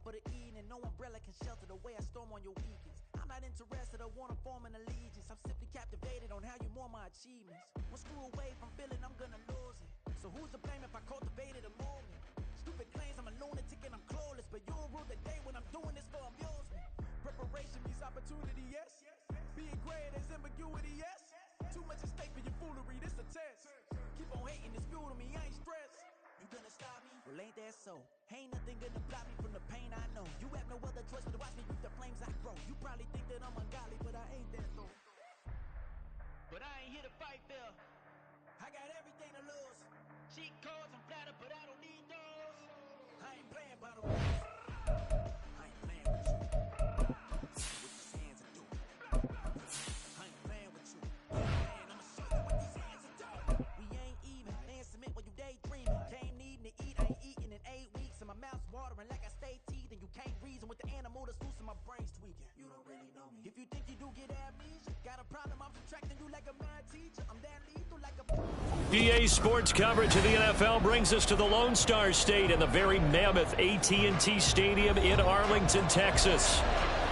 of the evening. No umbrella can shelter the way I storm on your weekends. I'm not interested or want to form an allegiance. I'm simply captivated on how you more my achievements. One screw away from feeling I'm gonna lose it. So who's to blame if I cultivated a movement? Stupid claims I'm a lunatic and I'm clueless, but you'll rule the day when I'm doing this for amusement. Preparation means opportunity, yes. Being great is ambiguity, yes. Too much at stake for your foolery, this a test. Keep on hating, it's fuel to me, I ain't stressed. You gonna stop me? Well, ain't that so? Ain't nothing gonna block me from the pain I know. You have no other choice but to watch me reap the flames I grow. You probably think that I'm ungodly, but I ain't that though. But I ain't here to fight fair. I got everything to lose. Cheat codes, I'm flattered, but I don't need those. I ain't playing by the rules. I ain't playing with you. See what these hands are doing. I ain't playing with you. Man, I'ma show you what these hands are doing. We ain't even. Man, submit while you daydreaming. Came needing to eat, I ain't eating in 8 weeks. And my mouth's watering like I stay teeth. And you can't reason with the animal that's loose and my brain's tweaking. You don't really know me. If you think you do get amnesia, got a problem, I'm subtracting you like a mad teacher. I'm that lethal like a... EA Sports coverage of the NFL brings us to the Lone Star State in the very mammoth AT&T Stadium in Arlington, Texas.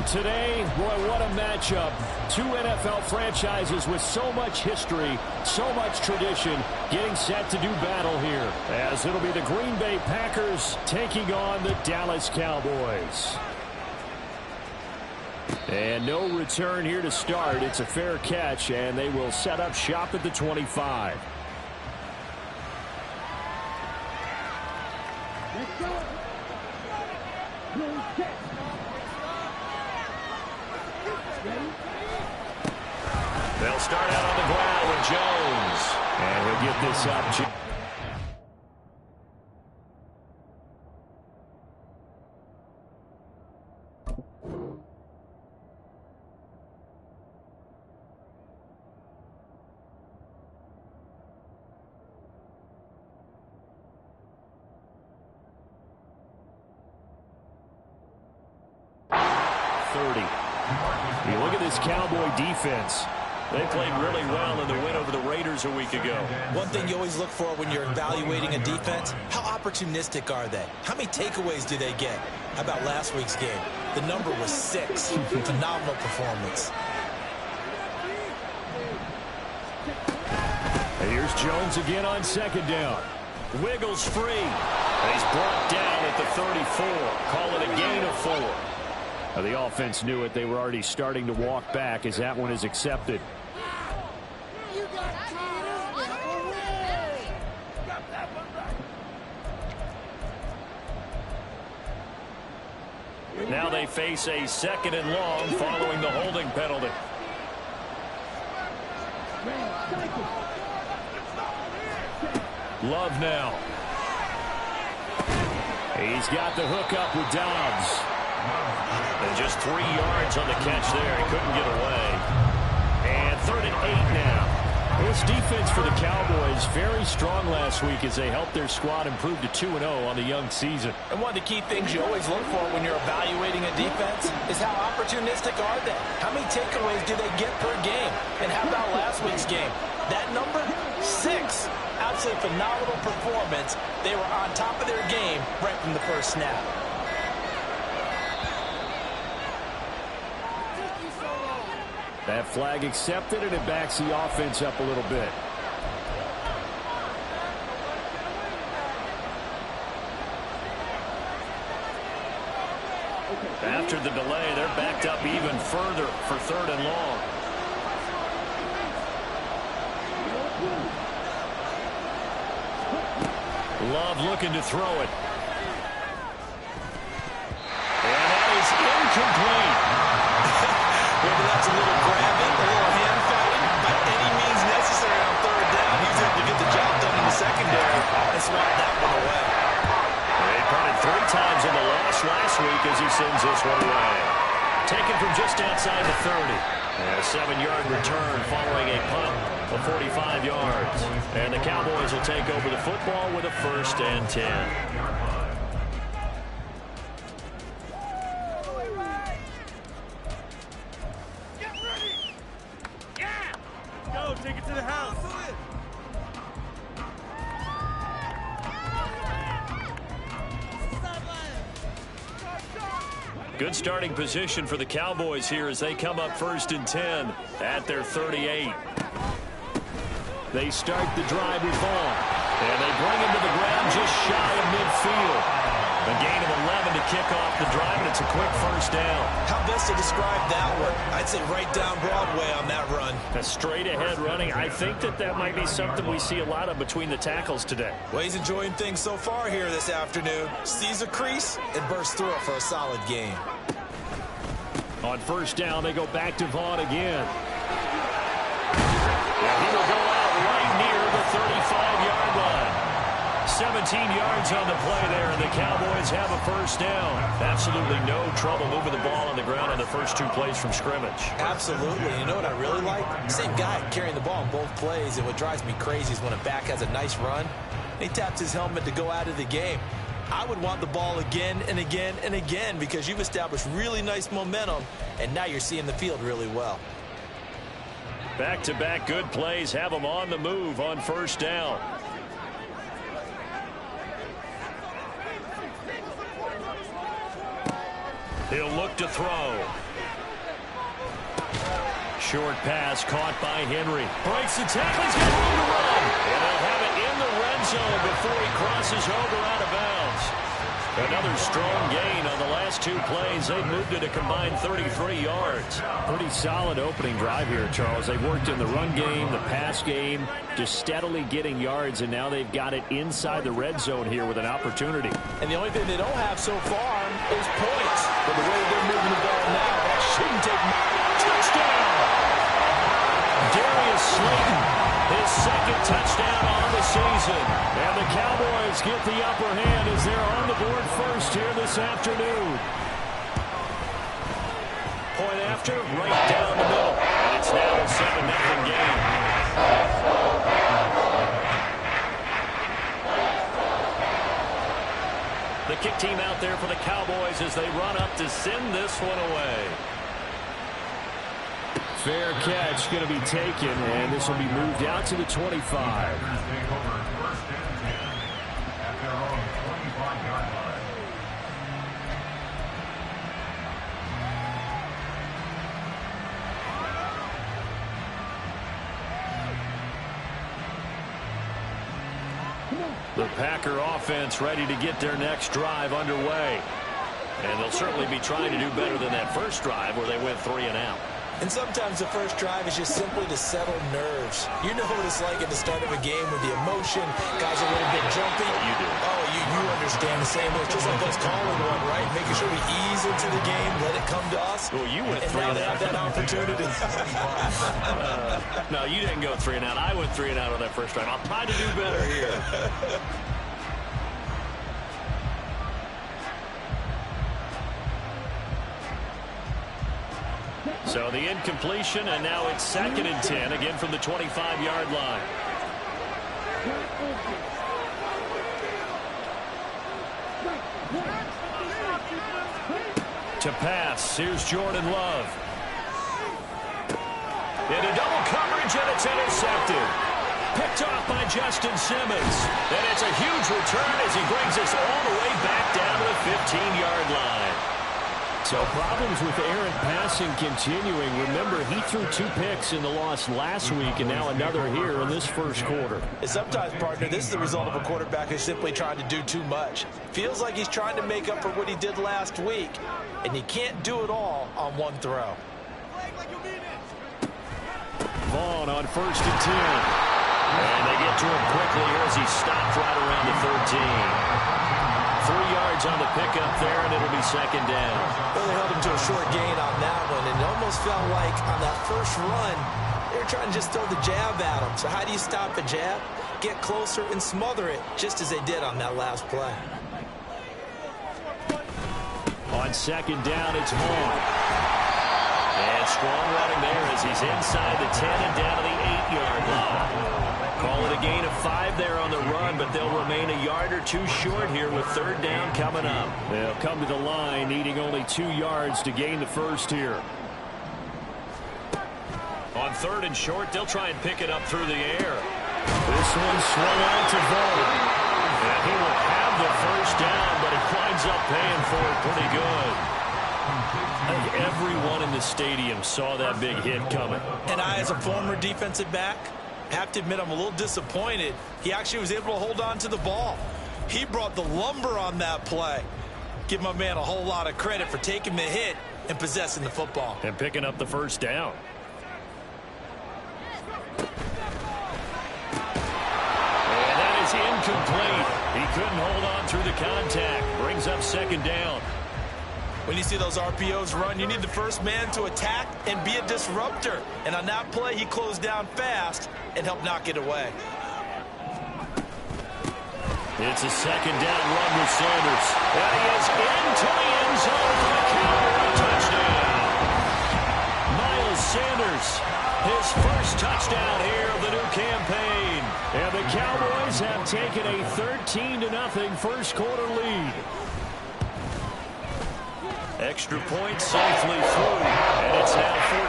Today, boy, what a matchup. Two NFL franchises with so much history, so much tradition, getting set to do battle here, as it'll be the Green Bay Packers taking on the Dallas Cowboys. And no return here to start. It's a fair catch, and they will set up shop at the 25. They'll start out on the ground with Jones. And he'll get this up. You look at this Cowboy defense. They played really well in the win over the Raiders a week ago. One thing you always look for when you're evaluating a defense, how opportunistic are they? How many takeaways do they get? How about last week's game? The number was 6. Phenomenal performance. And here's Jones again on second down. Wiggles free. He's brought down at the 34. Call it a gain of 4. The offense knew it. They were already starting to walk back as that one is accepted. Now they face a 2nd and long following the holding penalty. Love now. He's got the hook up with Dobbs. And just 3 yards on the catch there. He couldn't get away. And 3rd and 8 now. This defense for the Cowboys very strong last week as they helped their squad improve to 2-0 on the young season. And one of the key things you always look for when you're evaluating a defense is how opportunistic are they? How many takeaways do they get per game? And how about last week's game? That number, 6. Absolutely phenomenal performance. They were on top of their game right from the first snap. That flag accepted, and it backs the offense up a little bit. After the delay, they're backed up even further for 3rd and long. Love looking to throw it. And that is incomplete. Whether that's a little grabbing, a little hand fighting, by any means necessary on 3rd down, he's able to get the job done in the secondary and swat that one away. They punted 3 times in the loss last week as he sends this one away. Taken from just outside the 30. And a 7-yard return following a punt of 45 yards. And the Cowboys will take over the football with a 1st and 10. Take it to the house. Good starting position for the Cowboys here as they come up 1st and 10 at their 38. They start the drive with Vaughn, and they bring him to the ground just shy of midfield. A gain of 11 to kick off the drive, and it's a quick 1st down. How best to describe that one? I'd say right down Broadway on that run. A straight-ahead running. I think that might be something we see a lot of between the tackles today. Well, he's enjoying things so far here this afternoon. Sees a crease and bursts through it for a solid gain. On 1st down, they go back to Vaughn again. And he will go out right near the 35-yard line. 17 yards on the play there, and the Cowboys have a 1st down. Absolutely no trouble moving the ball on the ground on the first 2 plays from scrimmage. Absolutely. You know what I really like? Same guy carrying the ball in both plays, and what drives me crazy is when a back has a nice run, he taps his helmet to go out of the game. I would want the ball again and again and again because you've established really nice momentum, and now you're seeing the field really well. Back-to-back good plays have them on the move on 1st down. He'll look to throw. Short pass caught by Henry. Breaks the tackle. He's got room to run. And he'll have it in the red zone before he crosses over out of bounds. Another strong gain on the last 2 plays. They've moved it a combined 33 yards. Pretty solid opening drive here, Charles. They've worked in the run game, the pass game, just steadily getting yards, and now they've got it inside the red zone here with an opportunity. And the only thing they don't have so far is points. But the way they're moving the ball now, that shouldn't take much. Touchdown! Darius Slayton, his 2nd touchdown on the season. And the Cowboys get the upper hand as they're on the board first here this afternoon. Point after, right down the middle. And it's now a 7-0 game. The kick team out there for the Cowboys as they run up to send this one away. Fair catch going to be taken, and this will be moved out to the 25. The Packer offense ready to get their next drive underway. And they'll certainly be trying to do better than that first drive where they went 3 and out. And sometimes the first drive is just simply to settle nerves. You know what it's like at the start of a game with the emotion. Guys are a little bit jumpy. You do. Oh, you understand the same way. It's just like us calling one, right? Making sure we ease into the game, let it come to us. Well, you went 3 and and out. Have that opportunity. No, you didn't go 3 and out. I went 3 and out on that first drive. I'll try to do better here. So the incompletion, and now it's 2nd and 10, again from the 25-yard line. To pass, here's Jordan Love. Into double coverage, and it's intercepted. Picked off by Justin Simmons. And it's a huge return as he brings us all the way back down to the 15-yard line. So problems with errant passing continuing. Remember, he threw 2 picks in the loss last week, and now another here in this first quarter. And sometimes, partner, this is the result of a quarterback who's simply trying to do too much. Feels like he's trying to make up for what he did last week, and you can't do it all on one throw. Vaughn on 1st and 10. And they get to him quickly here as he stopped right around the 13. 3 yards on the pickup there, and it'll be 2nd down. Well, they held him to a short gain on that one, and it almost felt like on that first run, they were trying to just throw the jab at him. So how do you stop a jab? Get closer and smother it, just as they did on that last play. On 2nd down, it's Vaughn. And strong running there as he's inside the 10 and down to the 8-yard line. Call it a gain of 5 there on the run, but they'll remain a yard or 2 short here with 3rd down coming up. They'll come to the line needing only 2 yards to gain the first here. On 3rd and short, they'll try and pick it up through the air. This one swung out to Vaughn. And he will have the first down, but he winds up paying for it pretty good. I think everyone in the stadium saw that big hit coming. And I, as a former defensive back, have to admit I'm a little disappointed. He actually was able to hold on to the ball. He brought the lumber on that play. Give my man a whole lot of credit for taking the hit and possessing the football. And picking up the first down. And that is incomplete. He couldn't hold on through the contact. Brings up second down. When you see those RPOs run, you need the first man to attack and be a disruptor. And on that play, he closed down fast and helped knock it away. It's a second down run with Sanders. And he is into the end zone for the Cowboy touchdown. Miles Sanders, his first touchdown here of the new campaign. And the Cowboys have taken a 13-0 first quarter lead. Extra point safely through, and it's now 14-0.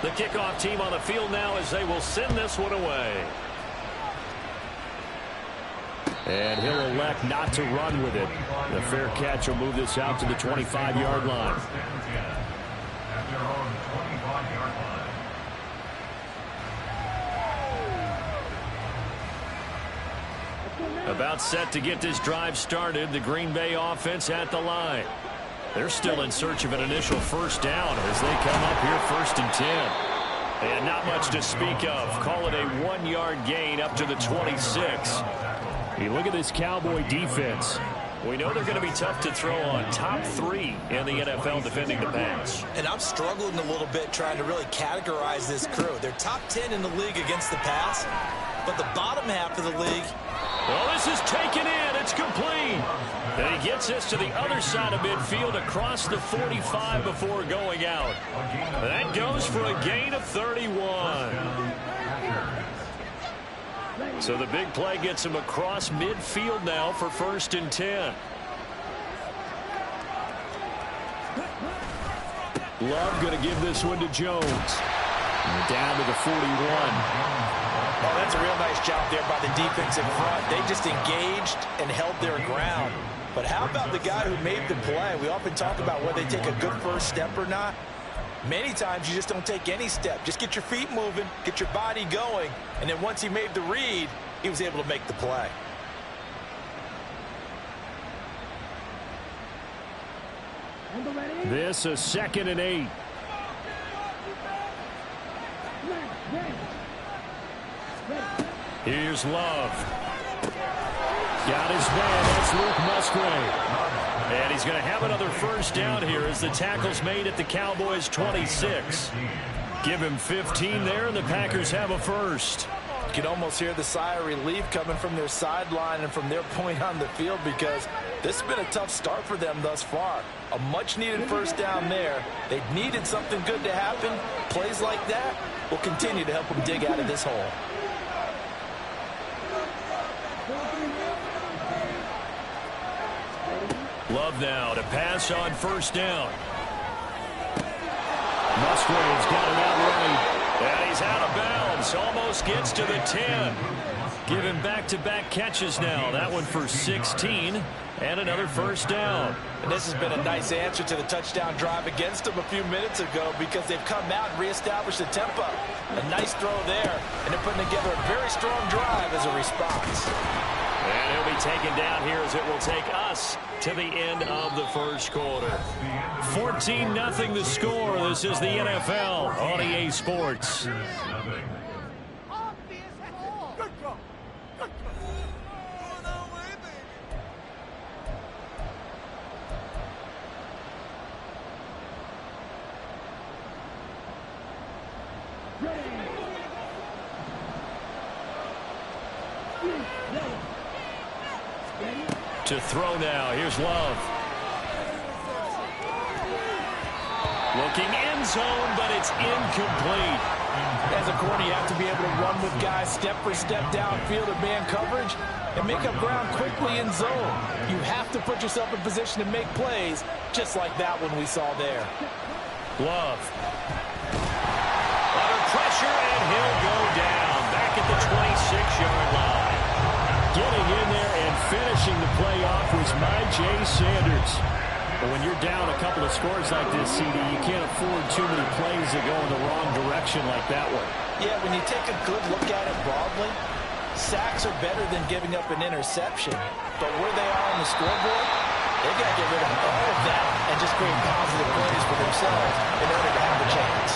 The kickoff team on the field now as they will send this one away. And he'll elect not to run with it. The fair catch will move this out to the 25-yard line. About set to get this drive started, the Green Bay offense at the line. They're still in search of an initial first down as they come up here 1st and 10. And not much to speak of. Call it a 1-yard gain up to the 26. You look at this Cowboy defense. We know they're going to be tough to throw on. Top 3 in the NFL defending the pass. And I'm struggling a little bit trying to really categorize this crew. They're top 10 in the league against the pass, but the bottom half of the league. Well, this is taken in. It's complete. And he gets this to the other side of midfield across the 45 before going out. That goes for a gain of 31. So the big play gets him across midfield now for 1st and 10. Love going to give this one to Jones. And down to the 41. Oh, that's a real nice job there by the defense in front. They just engaged and held their ground. But how about the guy who made the play? We often talk about whether they take a good first step or not. Many times you just don't take any step. Just get your feet moving, get your body going, and then once he made the read, he was able to make the play. This is 2nd and 8. Here's Love. Got his man. That's Luke Musgrave. And he's going to have another first down here as the tackle's made at the Cowboys' 26. Give him 15 there, and the Packers have a first. You can almost hear the sigh of relief coming from their sideline and from their point on the field because this has been a tough start for them thus far. A much-needed first down there. They needed something good to happen. Plays like that will continue to help them dig out of this hole. Love now to pass on first down. Musgrave's got it out right. And he's out of bounds. Almost gets to the 10. Give him back-to-back catches now. That one for 16. And another first down. And this has been a nice answer to the touchdown drive against them a few minutes ago because they've come out and reestablished the tempo. A nice throw there. And they're putting together a very strong drive as a response. And he'll be taken down here as it will take us to the end of the first quarter. 14-0 the score. This is the NFL on EA Sports. To throw now. Here's Love. Looking end zone, but it's incomplete. As a corner, you have to be able to run with guys step for step downfield in man coverage and make up ground quickly in zone. You have to put yourself in position to make plays, just like that one we saw there. Love. Under pressure, and he'll go down. Back at the 26-yard line. off was Jay Sanders. But when you're down a couple of scores like this, CD, you can't afford too many plays that go in the wrong direction like that one. Yeah, when you take a good look at it broadly, sacks are better than giving up an interception. But where they are on the scoreboard, they've got to get rid of all of that and just create positive plays for themselves in order to have a chance.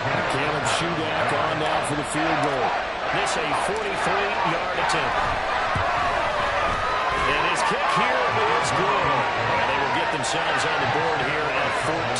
Caleb Shudak on now for the field goal. This a 43-yard attempt. And his kick here is good. And they will get themselves on the board here at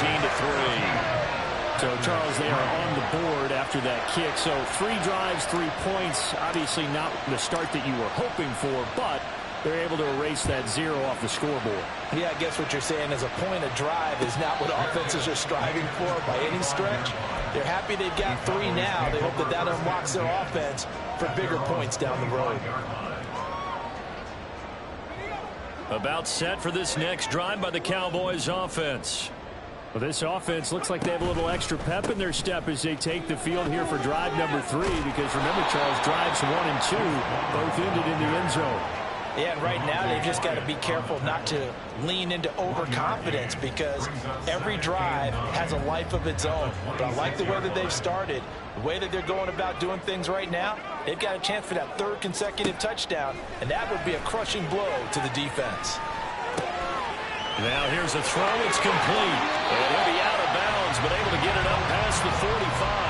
14-3. So, Charles, they are on the board after that kick. So, 3 drives, 3 points. Obviously not the start that you were hoping for, but they're able to erase that 0 off the scoreboard. Yeah, I guess what you're saying is a point of drive is not what offenses are striving for by any stretch. They're happy they've got 3 now. They hope that that unlocks their offense for bigger points down the road. About set for this next drive by the Cowboys offense. Well, this offense looks like they have a little extra pep in their step as they take the field here for drive number 3, because remember, Charles, drives 1 and 2 both ended in the end zone. Yeah, and right now they've just got to be careful not to lean into overconfidence, because every drive has a life of its own. But I like the way that they've started, the way that they're going about doing things right now. They've got a chance for that 3rd consecutive touchdown, and that would be a crushing blow to the defense. Now here's a throw. It's complete. And he'll be out of bounds, but able to get it up past the 45.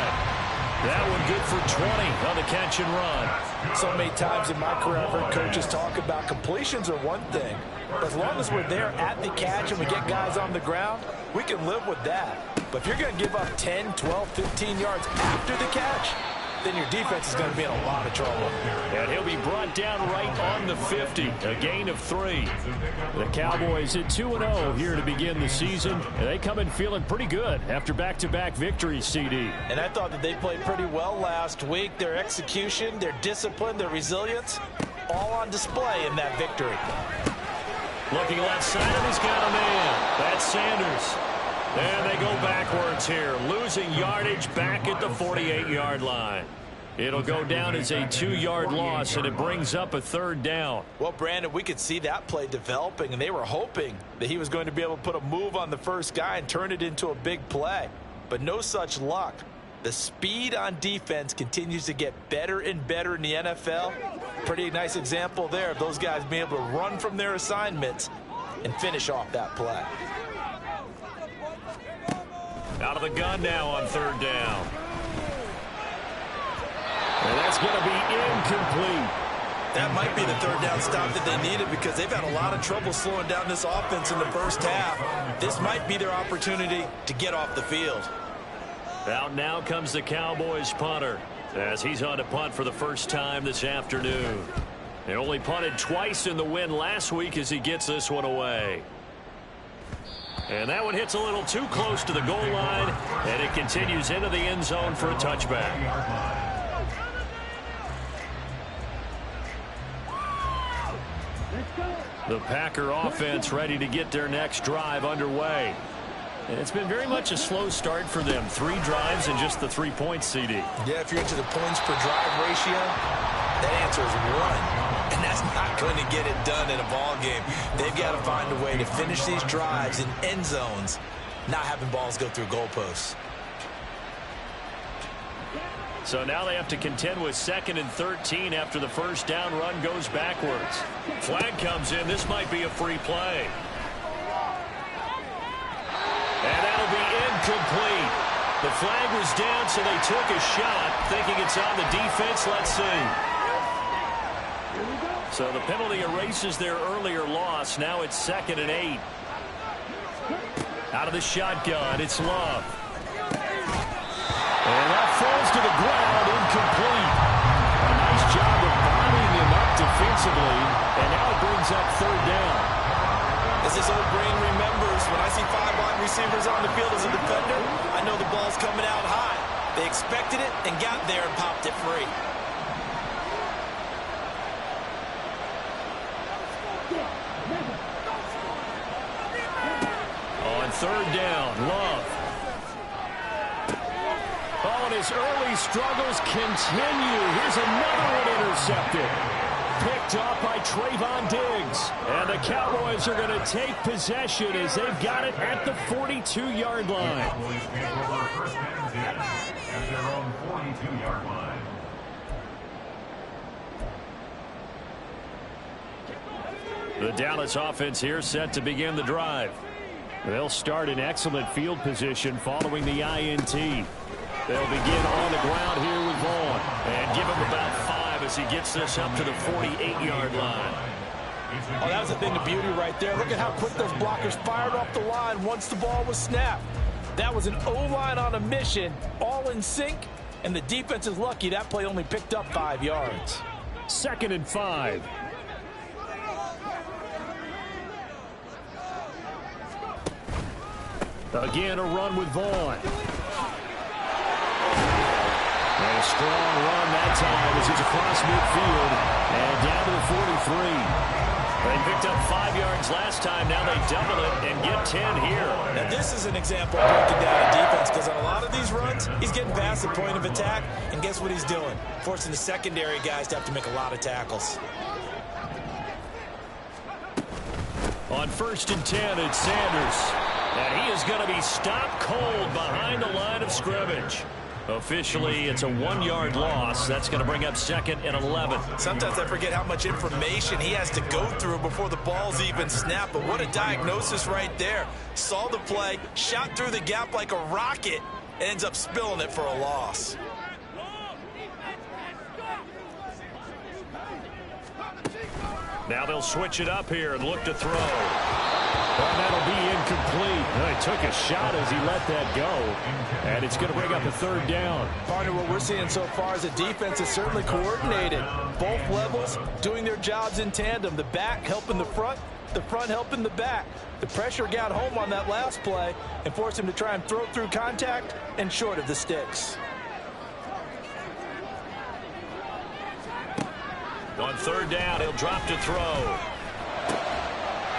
That one good for 20 on the catch and run. So many times in my career I've heard coaches talk about completions are one thing. But as long as we're there at the catch and we get guys on the ground, we can live with that. But if you're going to give up 10, 12, 15 yards after the catch, then your defense is going to be in a lot of trouble. And he'll be brought down right on the 50, a gain of 3. The Cowboys at 2-0 here to begin the season. And they come in feeling pretty good after back-to-back victories, CD. And I thought that they played pretty well last week. Their execution, their discipline, their resilience, all on display in that victory. Looking left side, and he's got a man. That's Sanders. And they go backwards here, losing yardage back at the 48-yard line. It'll go down as a 2-yard loss, and it brings up a 3rd down. Well, Brandon, we could see that play developing, and they were hoping that he was going to be able to put a move on the first guy and turn it into a big play. But no such luck. The speed on defense continues to get better and better in the NFL. Pretty nice example there of those guys being able to run from their assignments and finish off that play. Out of the gun now on 3rd down. And that's going to be incomplete. That might be the 3rd down stop that they needed, because they've had a lot of trouble slowing down this offense in the first half. This might be their opportunity to get off the field. Out now comes the Cowboys punter, as he's on to punt for the first time this afternoon. They only punted twice in the win last week as he gets this one away. And that one hits a little too close to the goal line, and it continues into the end zone for a touchback. The Packer offense ready to get their next drive underway. And it's been very much a slow start for them. 3 drives and just the 3 points, CD. Yeah, if you're into the points per drive ratio, that answer is 1. And that's not going to get it done in a ball game. They've got to find a way to finish these drives in end zones, not having balls go through goalposts. So now they have to contend with 2nd and 13 after the first down run goes backwards. Flag comes in. This might be a free play. And that'll be incomplete. The flag was down, so they took a shot, thinking it's on the defense. Let's see. So the penalty erases their earlier loss. Now it's 2nd and 8. Out of the shotgun, it's Love. And that falls to the ground, incomplete. A nice job of bodying him up defensively, and now it brings up 3rd down. As this old brain remembers, when I see 5 wide receivers on the field as a defender, I know the ball's coming out high. They expected it and got there and popped it free. On 3rd down, Love. Oh, and his early struggles continue. Here's another one intercepted. picked off by Trayvon Diggs. And the Cowboys are going to take possession as they've got it at the 42-yard line. Cowboys take over first and 10 at their own 42-yard line. The Dallas offense here set to begin the drive. They'll start in excellent field position following the INT. They'll begin on the ground here with Vaughn. And give him about 5 as he gets this up to the 48-yard line. Oh, that was a thing of beauty right there. Look at how quick those blockers fired off the line once the ball was snapped. That was an O-line on a mission, all in sync, and the defense is lucky that play only picked up 5 yards. 2nd and 5. Again, a run with Vaughn. And a strong run that time as he's across midfield and down to the 43. They picked up 5 yards last time. Now they double it and get 10 here. Now this is an example of breaking down a defense, because on a lot of these runs, he's getting past the point of attack, and guess what he's doing? Forcing the secondary guys to have to make a lot of tackles. On 1st and 10, it's Sanders. And he is going to be stopped cold behind the line of scrimmage. Officially, it's a 1-yard loss. That's going to bring up 2nd and 11. Sometimes I forget how much information he has to go through before the ball's even snapped. But what a diagnosis right there. Saw the play, shot through the gap like a rocket, ends up spilling it for a loss. Now they'll switch it up here and look to throw. And that'll be incomplete. Well, he took a shot as he let that go. And it's going to bring up a 3rd down. Partner, what we're seeing so far is the defense is certainly coordinated. Both levels doing their jobs in tandem. The back helping the front helping the back. The pressure got home on that last play and forced him to try and throw through contact and short of the sticks. On 3rd down, he'll drop to throw.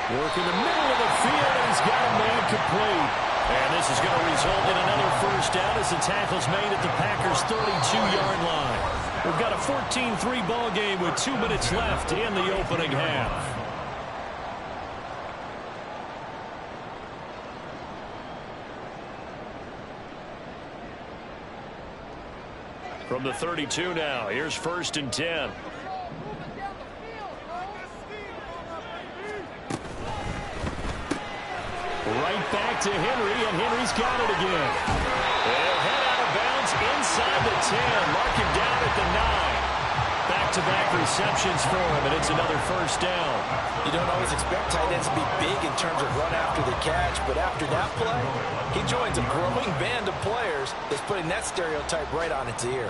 Work in the middle of the field, and he's got a man complete. And this is going to result in another 1st down as the tackle's made at the Packers' 32-yard line. We've got a 14-3 ball game with 2 minutes left in the opening half. From the 32 now, here's 1st and 10. Right back to Henry, and Henry's got it again. They'll head out of bounds inside the 10. Mark him down at the 9. Back-to-back receptions for him, and it's another 1st down. You don't always expect tight ends to be big in terms of run after the catch, but after that play, he joins a growing band of players that's putting that stereotype right on its ear.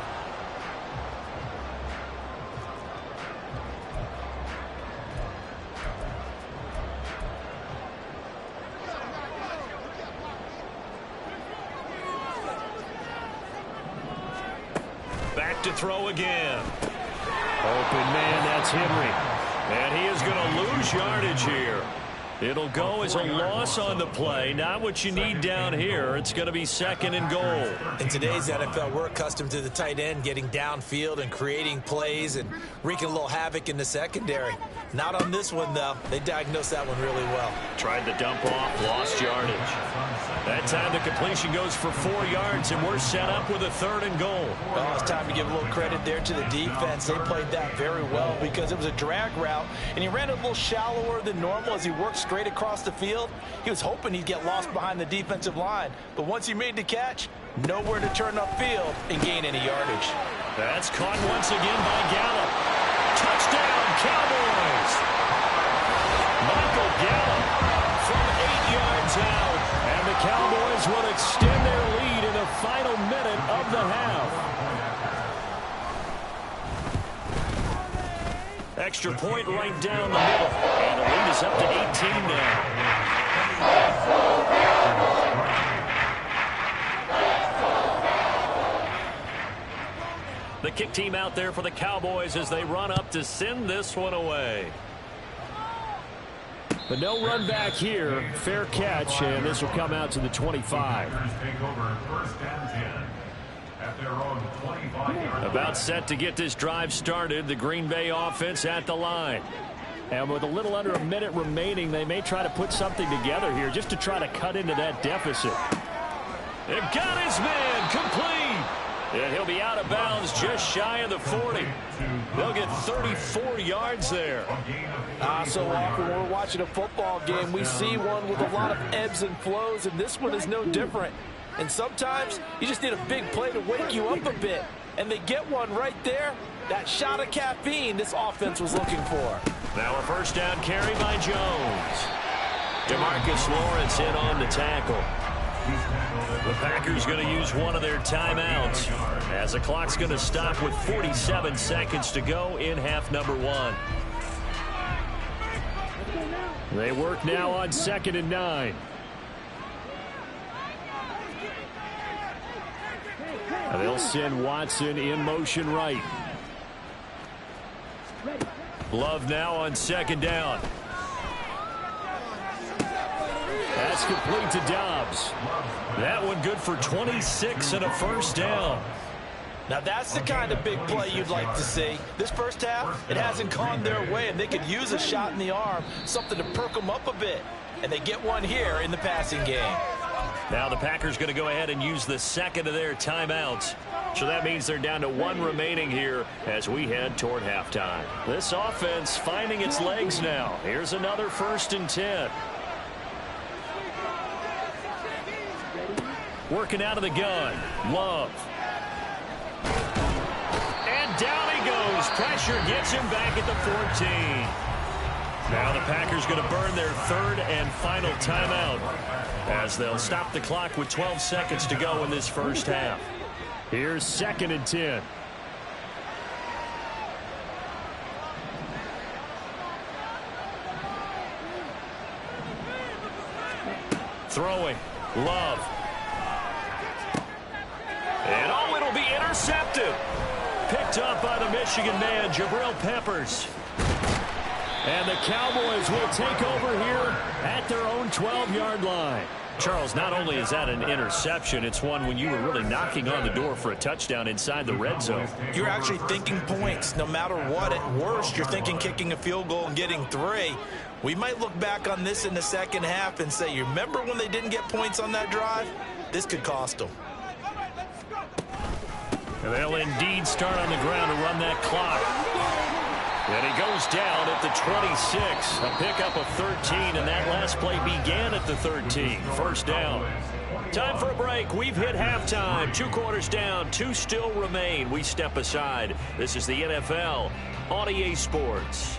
Back to throw again. Open man, that's Henry. And he is going to lose yardage here. It'll go as a loss on the play. Not what you need down here. It's going to be 2nd and goal. In today's NFL, we're accustomed to the tight end getting downfield and creating plays and wreaking a little havoc in the secondary. Not on this one, though. They diagnosed that one really well. Tried the dump off, lost yardage. That time the completion goes for 4 yards, and we're set up with a 3rd and goal. Well, it's time to give a little credit there to the defense. They played that very well because it was a drag route, and he ran a little shallower than normal as he worked straight across the field. He was hoping he'd get lost behind the defensive line, but once he made the catch, nowhere to turn upfield and gain any yardage. That's caught once again by Gallup. Touchdown, Cowboys! Michael Gallup from 8 yards out, and the Cowboys will extend their lead in the final minute of the half. Extra point right down the middle, and the lead is up to 18 now. The kick team out there for the Cowboys as they run up to send this one away. But no run back here. Fair catch, and this will come out to the 25. at their own 25-yard line. About set to get this drive started. The Green Bay offense at the line. And with a little under a minute remaining, they may try to put something together here just to try to cut into that deficit. They've got his man complete. And he'll be out of bounds just shy of the 40. They'll get 34 yards there. So often when we're watching a football game, we see one with a lot of ebbs and flows, and this one is no different. And sometimes you just need a big play to wake you up a bit. And they get one right there. That shot of caffeine this offense was looking for. Now a first down carry by Jones. DeMarcus Lawrence in on the tackle. The Packers going to use one of their timeouts as the clock's going to stop with 47 seconds to go in half number 1. They work now on 2nd and 9. They'll send Watson in motion right. Love now on 2nd down. That's complete to Dobbs. That one good for 26 and a first down. Now that's the kind of big play you'd like to see. This first half, it hasn't gone their way, and they could use a shot in the arm, something to perk them up a bit. And they get one here in the passing game. Now the Packers going to go ahead and use the second of their timeouts. So that means they're down to one remaining here as we head toward halftime. This offense finding its legs now. Here's another 1st and 10. Working out of the gun. Love. And down he goes. Pressure gets him back at the 14. Now the Packers going to burn their 3rd and final timeout as they'll stop the clock with 12 seconds to go in this first half. Here's 2nd and 10. Throwing. Love. And oh, it'll be intercepted. Picked up by the Michigan man, Jabril Peppers. And the Cowboys will take over here at their own 12-yard line. Charles, not only is that an interception, it's one when you were really knocking on the door for a touchdown inside the red zone. You're actually thinking points. No matter what, at worst, you're thinking kicking a field goal and getting 3. We might look back on this in the second half and say, you remember when they didn't get points on that drive? This could cost them. And they'll indeed start on the ground to run that clock. And he goes down at the 26. A pickup of 13, and that last play began at the 13. First down. Time for a break. We've hit halftime. 2 quarters down. 2 still remain. We step aside. This is the NFL on EA Sports.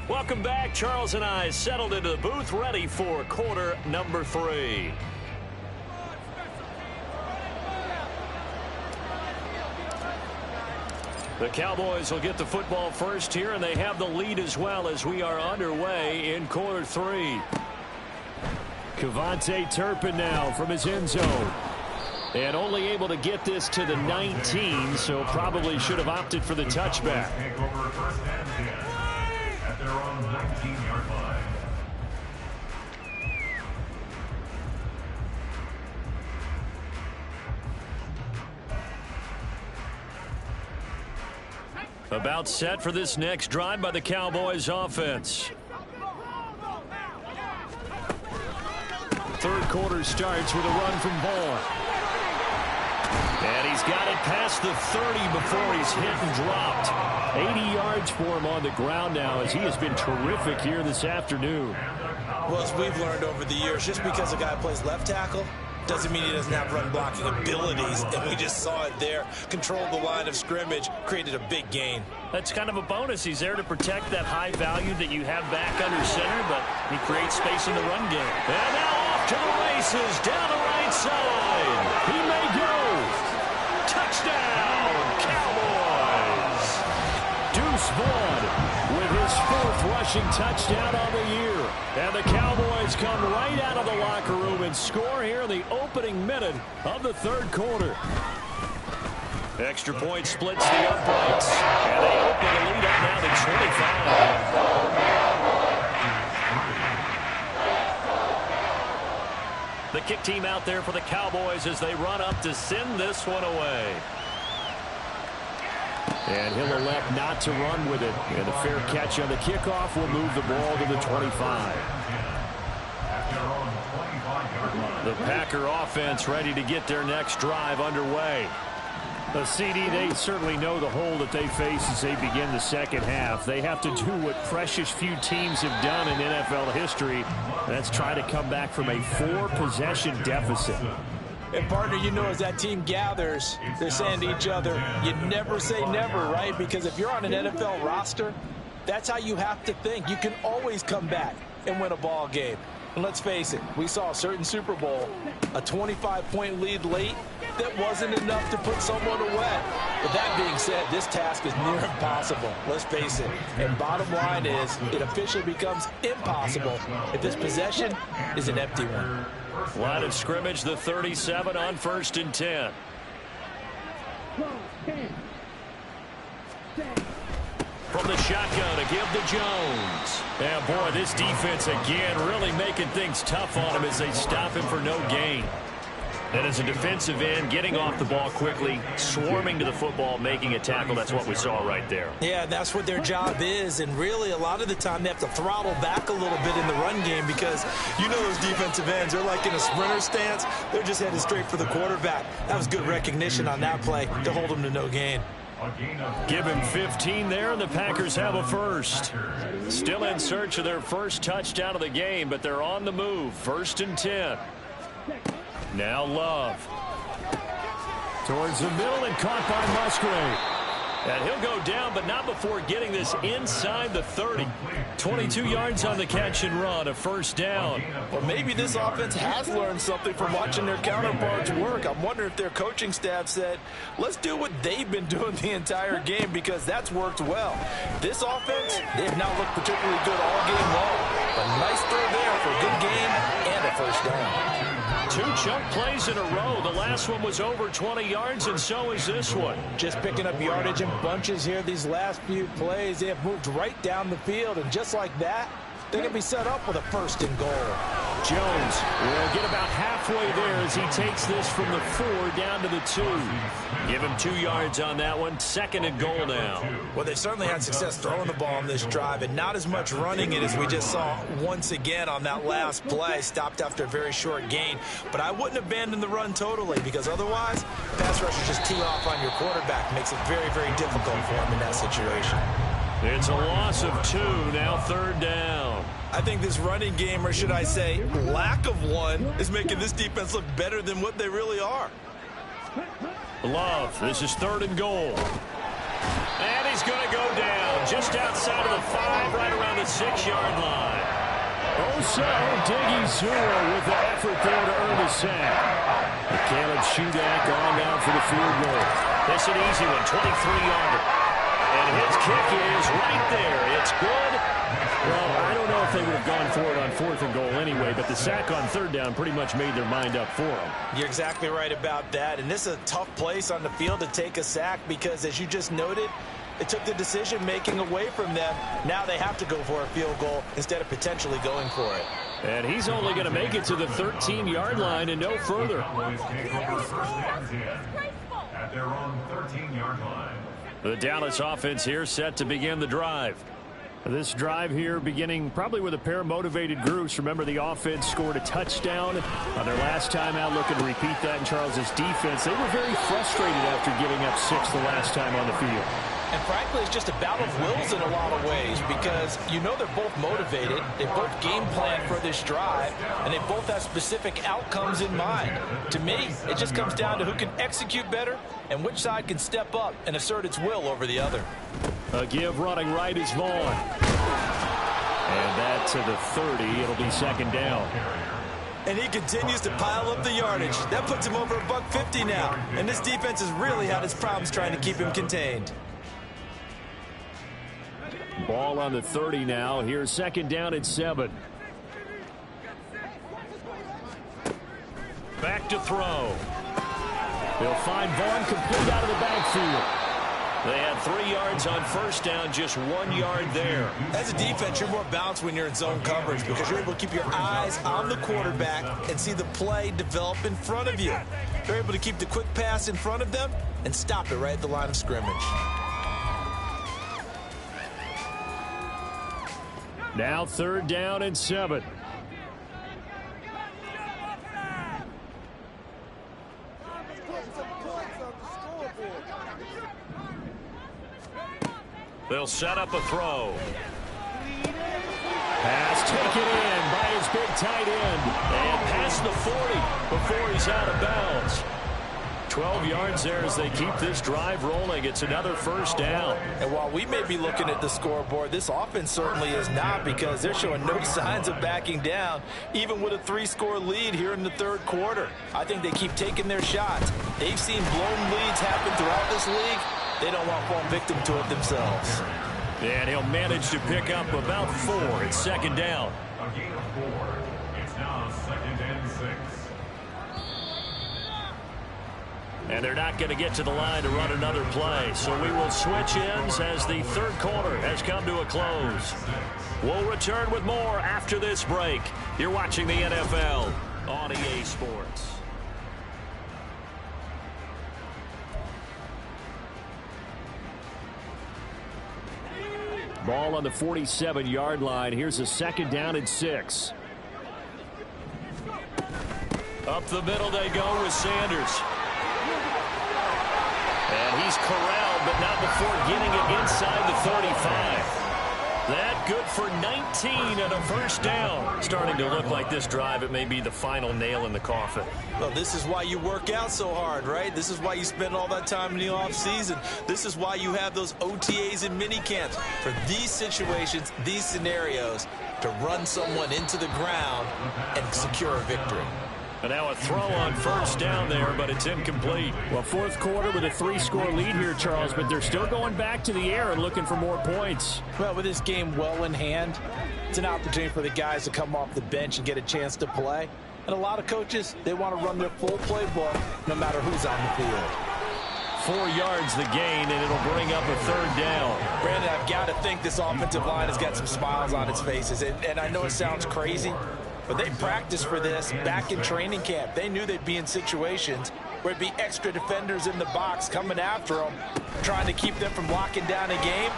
Welcome back. Charles and I settled into the booth, ready for quarter number 3. The Cowboys will get the football first here, and they have the lead as well as we are underway in quarter 3. Kevontae Turpin now from his end zone. And only able to get this to the 19, so probably should have opted for the touchback. Take over 1st and 10 at their own 19-yard line. About set for this next drive by the Cowboys offense. 3rd quarter starts with a run from Vaughn. And he's got it past the 30 before he's hit and dropped. 80 yards for him on the ground now as he has been terrific here this afternoon. Well, as we've learned over the years, just because a guy plays left tackle doesn't mean he doesn't have run blocking abilities, and we just saw it there. Controlled the line of scrimmage, created a big gain. That's kind of a bonus. He's there to protect that high value that you have back under center, but he creates space in the run game. And now off to the races, down the right side. He may go. Touchdown, Cowboys. Deuce Vaughn with his 4th rushing touchdown on the year. And the Cowboys come right out of the locker room and score here in the opening minute of the 3rd quarter. Extra point splits the uprights, and they open the lead up now to 25. kick team out there for the Cowboys as they run up to send this one away. And he'll elect not to run with it. And a fair catch on the kickoff will move the ball to the 25. The Packer offense ready to get their next drive underway. The CD, they certainly know the hole that they face as they begin the second half. They have to do what precious few teams have done in NFL history. That's try to come back from a 4-possession deficit. And, partner, you know, as that team gathers, they're saying to each other, you never say never, right? Because if you're on an NFL roster, that's how you have to think. You can always come back and win a ball game. And let's face it, we saw a certain Super Bowl, a 25-point lead late, that wasn't enough to put someone away. But that being said, this task is near impossible. Let's face it. And bottom line is, it officially becomes impossible if this possession is an empty one. Line of scrimmage, the 37 on 1st and 10. From the shotgun to give to Jones. Yeah, boy, this defense again really making things tough on him as they stop him for no gain. And as a defensive end, getting off the ball quickly, swarming to the football, making a tackle, that's what we saw right there. Yeah, that's what their job is, and really a lot of the time they have to throttle back a little bit in the run game because you know those defensive ends, they're like in a sprinter stance. They're just headed straight for the quarterback. That was good recognition on that play to hold them to no gain. Give him 15 there, and the Packers have a first. Still in search of their first touchdown of the game, but they're on the move. 1st and 10. Now Love. Towards the middle and caught by Musgrave. And he'll go down, but not before getting this inside the 30. 22 yards on the catch and run, a first down. Or maybe this offense has learned something from watching their counterparts work. I'm wondering if their coaching staff said, let's do what they've been doing the entire game because that's worked well. This offense, they have not looked particularly good all game long. But nice throw there for a good game and a first down. 2 chunk plays in a row. The last one was over 20 yards, and so is this one. Just picking up yardage in bunches here. These last few plays, they have moved right down the field, and just like that, they're going to be set up with a 1st and goal. Jones will get about halfway there as he takes this from the 4 down to the 2. Give him 2 yards on that one. 2nd and goal now. Well, they certainly had success throwing the ball on this drive and not as much running it as we just saw once again on that last play. Stopped after a very short gain. But I wouldn't abandon the run totally because otherwise, pass rushers just tee off on your quarterback. Makes it very, very difficult for him in that situation. It's a loss of 2, now 3rd down. I think this running game, or should I say lack of one, is making this defense look better than what they really are. Love, this is 3rd and goal. And he's going to go down just outside of the 5, right around the 6-yard line. Diggy Zura with the effort there to earn the sack. Caleb Shudak on down for the field goal. That's an easy one, 23-yarder. And his kick is right there. It's good. Well, I don't know if they would have gone for it on 4th and goal anyway, but the sack on 3rd down pretty much made their mind up for them. You're exactly right about that. And this is a tough place on the field to take a sack because, as you just noted, it took the decision-making away from them. Now they have to go for a field goal instead of potentially going for it. And he's only going to make it to the 13-yard line and no further. At their own 13-yard line. The Dallas offense here set to begin the drive. This drive here beginning probably with a pair of motivated groups. Remember, the offense scored a touchdown on their last time out, looking to repeat that in Charles's defense. They were very frustrated after giving up 6 the last time on the field. And frankly, it's just a battle of wills in a lot of ways because you know they're both motivated. They both game plan for this drive, and they both have specific outcomes in mind. To me, it just comes down to who can execute better and which side can step up and assert its will over the other. A give running right is Vaughn. And that to the 30. It'll be 2nd down. And he continues to pile up the yardage. That puts him over $150 now. And this defense has really had its problems trying to keep him contained. Ball on the 30 now. Here's 2nd down at 7. Back to throw. They'll find Vaughn complete out of the backfield. They had 3 yards on first down, just 1 yard there. As a defense, you're more balanced when you're in zone coverage because you're able to keep your eyes on the quarterback and see the play develop in front of you. You're able to keep the quick pass in front of them and stop it right at the line of scrimmage. Now 3rd down and 7. They'll set up a throw. Pass taken in by his big tight end. And past the 40 before he's out of bounds. 12 yards there as they keep this drive rolling. It's another 1st down. And while we may be looking at the scoreboard, this offense certainly is not because they're showing no signs of backing down, even with a 3-score lead here in the 3rd quarter. I think they keep taking their shots. They've seen blown leads happen throughout this league. They don't want to fall victim to it themselves. And he'll manage to pick up about 4. It's 2nd down. A gain of 4. It's now 2nd and 6. And they're not going to get to the line to run another play. So we will switch ends as the 3rd quarter has come to a close. We'll return with more after this break. You're watching the NFL on EA Sports. Ball on the 47-yard line. Here's a 2nd down and 6. Up the middle they go with Sanders. And he's corralled, but not before getting it inside the 35. That good for 19 and a 1st down. Starting to look like this drive, it may be the final nail in the coffin. Well, this is why you work out so hard, right? This is why you spend all that time in the offseason. This is why you have those OTAs and mini camps. For these situations, these scenarios, to run someone into the ground and secure a victory. And now a throw on 1st down there, but it's incomplete. Well, 4th quarter with a 3-score lead here, Charles, but they're still going back to the air and looking for more points. Well, with this game well in hand, it's an opportunity for the guys to come off the bench and get a chance to play. And a lot of coaches, they want to run their full playbook no matter who's on the field. 4 yards the gain, and it'll bring up a 3rd down. Brandon, I've got to think this offensive line has got some smiles on its faces. And I know it sounds crazy, but they practiced for this back in training camp. They knew they'd be in situations where it'd be extra defenders in the box coming after them, trying to keep them from locking down a game.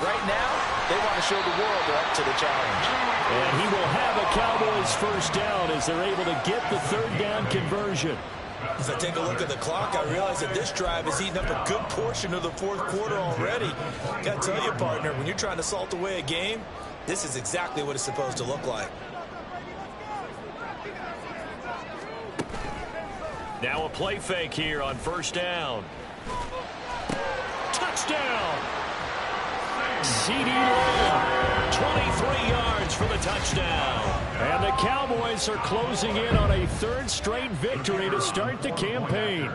Right now, they want to show the world they're up to the challenge. And he will have a Cowboys 1st down as they're able to get the 3rd down conversion. As I take a look at the clock, I realize that this drive has eaten up a good portion of the 4th quarter already. Got to tell you, partner, when you're trying to salt away a game, this is exactly what it's supposed to look like. Now a play fake here on 1st down. Touchdown! C.D. Lamb, 23 yards for the touchdown. And the Cowboys are closing in on a 3rd straight victory to start the campaign.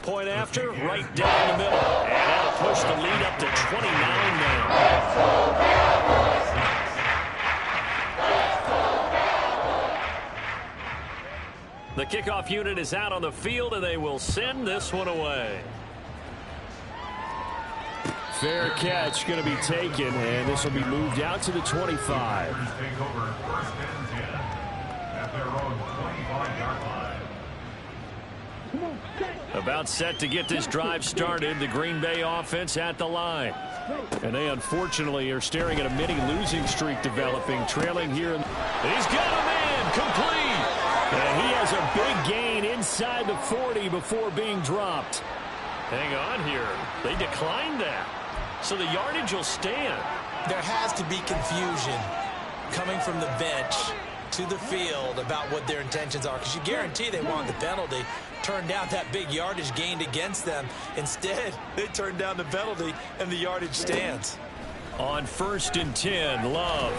Point after, right down the middle. And that'll push the lead up to 29 now. The kickoff unit is out on the field, and they will send this one away. Fair catch going to be taken, and this will be moved out to the 25. Take over 1st and 10 at their own 25-yard line. About set to get this drive started. The Green Bay offense at the line. And they unfortunately are staring at a mini losing streak developing, trailing here. He's got a man complete. And he has a big gain inside the 40 before being dropped. Hang on here. They declined that. So the yardage will stand. There has to be confusion coming from the bench to the field about what their intentions are, because you guarantee they want the penalty. Turned down that big yardage gained against them. Instead, they turned down the penalty, and the yardage stands. On 1st and 10, Love.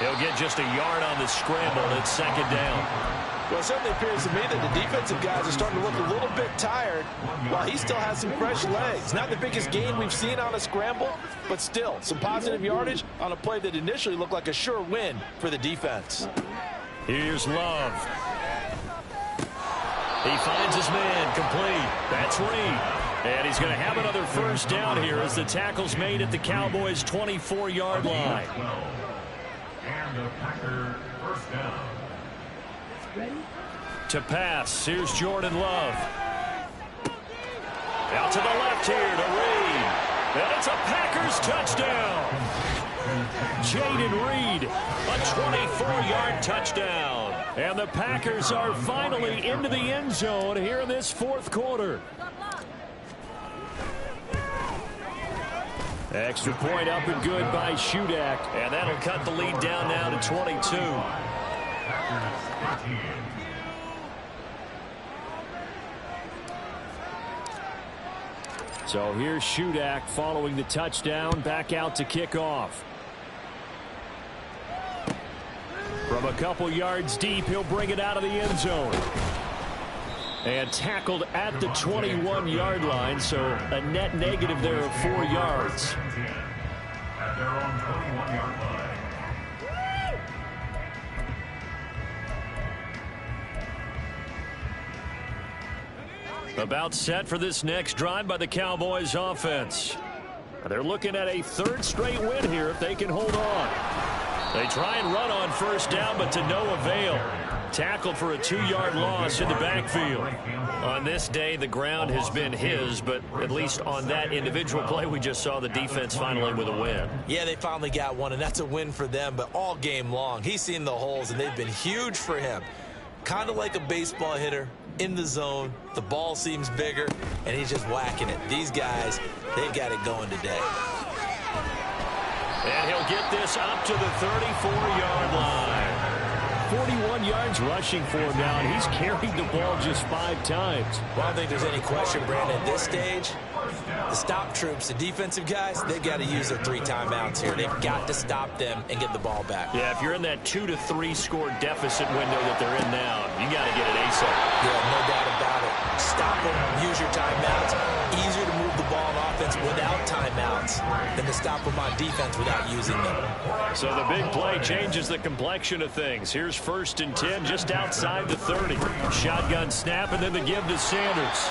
He'll get just a yard on the scramble. It's 2nd down. Well, it certainly appears to me that the defensive guys are starting to look a little bit tired while he still has some fresh legs. Not the biggest gain we've seen on a scramble, but still some positive yardage on a play that initially looked like a sure win for the defense. Here's Love. He finds his man, complete. That's Reed. And he's going to have another first down here as the tackle's made at the Cowboys' 24-yard line. And the Packer first down. To pass, here's Jordan Love. Out to the left here to Reed. And it's a Packers touchdown. Jaden Reed, a 24-yard touchdown. And the Packers are finally into the end zone here in this fourth quarter. Extra point up and good by Shudak. And that'll cut the lead down now to 22. So here's Shudak following the touchdown, back out to kick off. From a couple yards deep, he'll bring it out of the end zone. And tackled at the 21-yard line, so a net negative there of 4 yards. At their own 21-yard line. About set for this next drive by the Cowboys offense. They're looking at a third straight win here if they can hold on. They try and run on first down, but to no avail. Tackled for a 2-yard loss in the backfield. On this day, the ground has been his, but at least on that individual play, we just saw the defense finally with a win. Yeah, they finally got one, and that's a win for them, but all game long, he's seen the holes, and they've been huge for him. Kind of like a baseball hitter in the zone. The ball seems bigger, and he's just whacking it. These guys, they've got it going today. And he'll get this up to the 34-yard line. 41 yards rushing for him now, and he's carried the ball just 5 times. Well, I don't think there's any question, Brandon, at this stage, the stop troops, the defensive guys, they've got to use their 3 timeouts here. They've got to stop them and get the ball back. Yeah, if you're in that 2 to 3 score deficit window that they're in now, you got to get it ASAP. Yeah, no doubt about it. Stop them, use your timeouts. Easier to move the ball on offense without timeouts than to stop them on defense without using them. So the big play changes the complexion of things. Here's 1st and 10 just outside the 30. Shotgun snap and then the give to Sanders.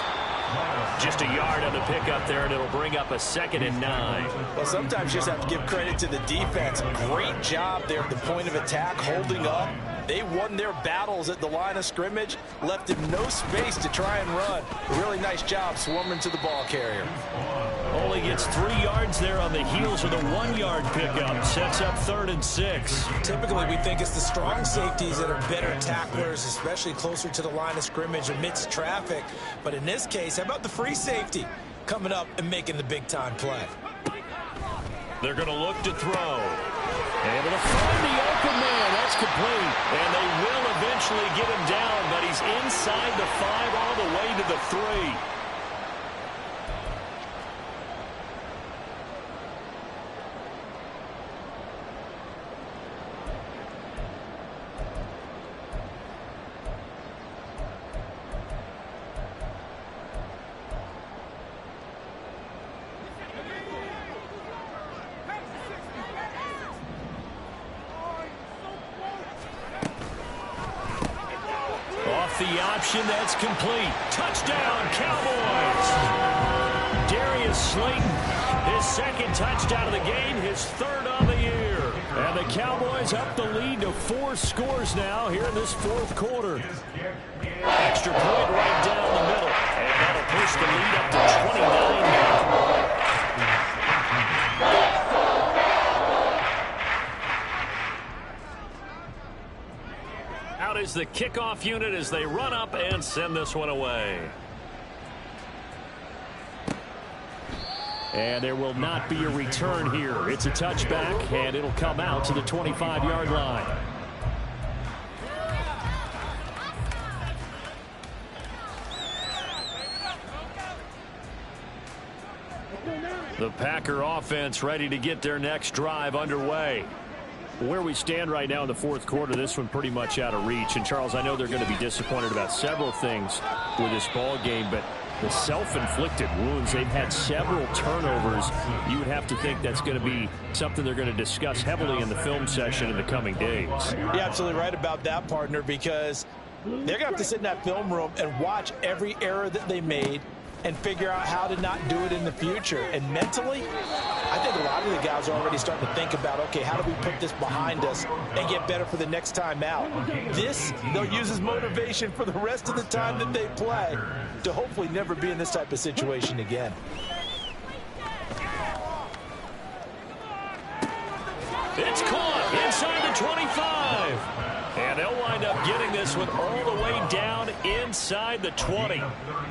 Just a yard on the pickup there, and it'll bring up a 2nd and 9. Well, sometimes you just have to give credit to the defense. Great job there at the point of attack, holding up. They won their battles at the line of scrimmage, left him no space to try and run. A really nice job swarming to the ball carrier. Only gets 3 yards there on the heels of the 1-yard pickup. Sets up 3rd and 6. Typically, we think it's the strong safeties that are better tacklers, especially closer to the line of scrimmage amidst traffic. But in this case, how about the free safety coming up and making the big-time play? They're going to look to throw. Able to find the open man. That's complete. And they will eventually get him down, but he's inside the 5 all the way to the 3. The option, that's complete. Touchdown, Cowboys. Darius Slayton, his 2nd touchdown of the game, his 3rd on the year. And the Cowboys up the lead to 4 scores now here in this 4th quarter. Extra point right down the middle. And that'll push the lead up to 29 now. Out is the kickoff unit as they run up and send this one away. And there will not be a return here. It's a touchback, and it'll come out to the 25-yard line. The Packer offense ready to get their next drive underway. Where we stand right now in the 4th quarter, this one pretty much out of reach. And, Charles, I know they're going to be disappointed about several things with this ball game, but the self-inflicted wounds, they've had several turnovers. You would have to think that's going to be something they're going to discuss heavily in the film session in the coming days. You're absolutely right about that, partner, because They're going to have to sit in that film room and watch every error that they made and figure out how to not do it in the future. And mentally, I think a lot of the guys are already starting to think about, okay, how do we put this behind us and get better for the next time out? This, they'll use as motivation for the rest of the time that they play to hopefully never be in this type of situation again. It's caught inside the 25. And they'll wind up getting this one all the way down inside the 20.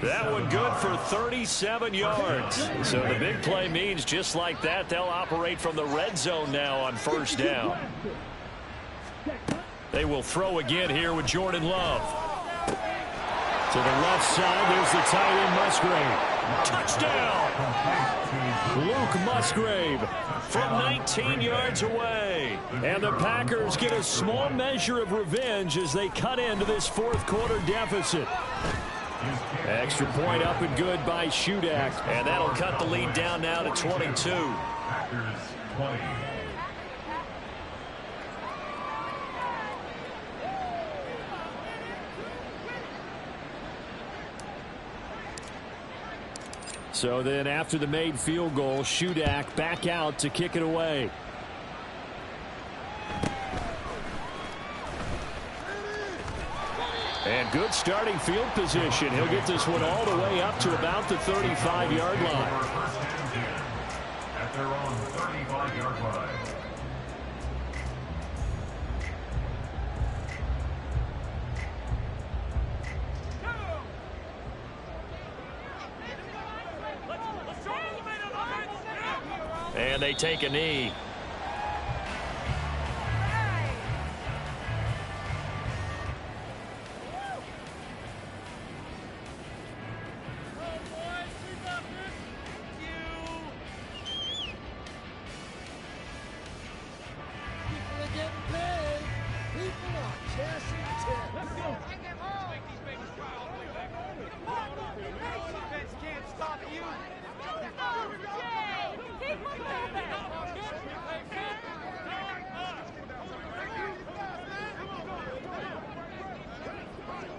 That one good for 37 yards. So the big play means just like that, they'll operate from the red zone now on first down. They will throw again here with Jordan Love. To the left side, there's the tight end Musgrave. Touchdown! Luke Musgrave from 19 yards away. And the Packers get a small measure of revenge as they cut into this fourth quarter deficit. Extra point up and good by Shudak. And that'll cut the lead down now to 22. Packers 20. So then after the made field goal, Shudak back out to kick it away. And good starting field position. He'll get this one all the way up to about the 35-yard line. At their own 35-yard line. And they take a knee.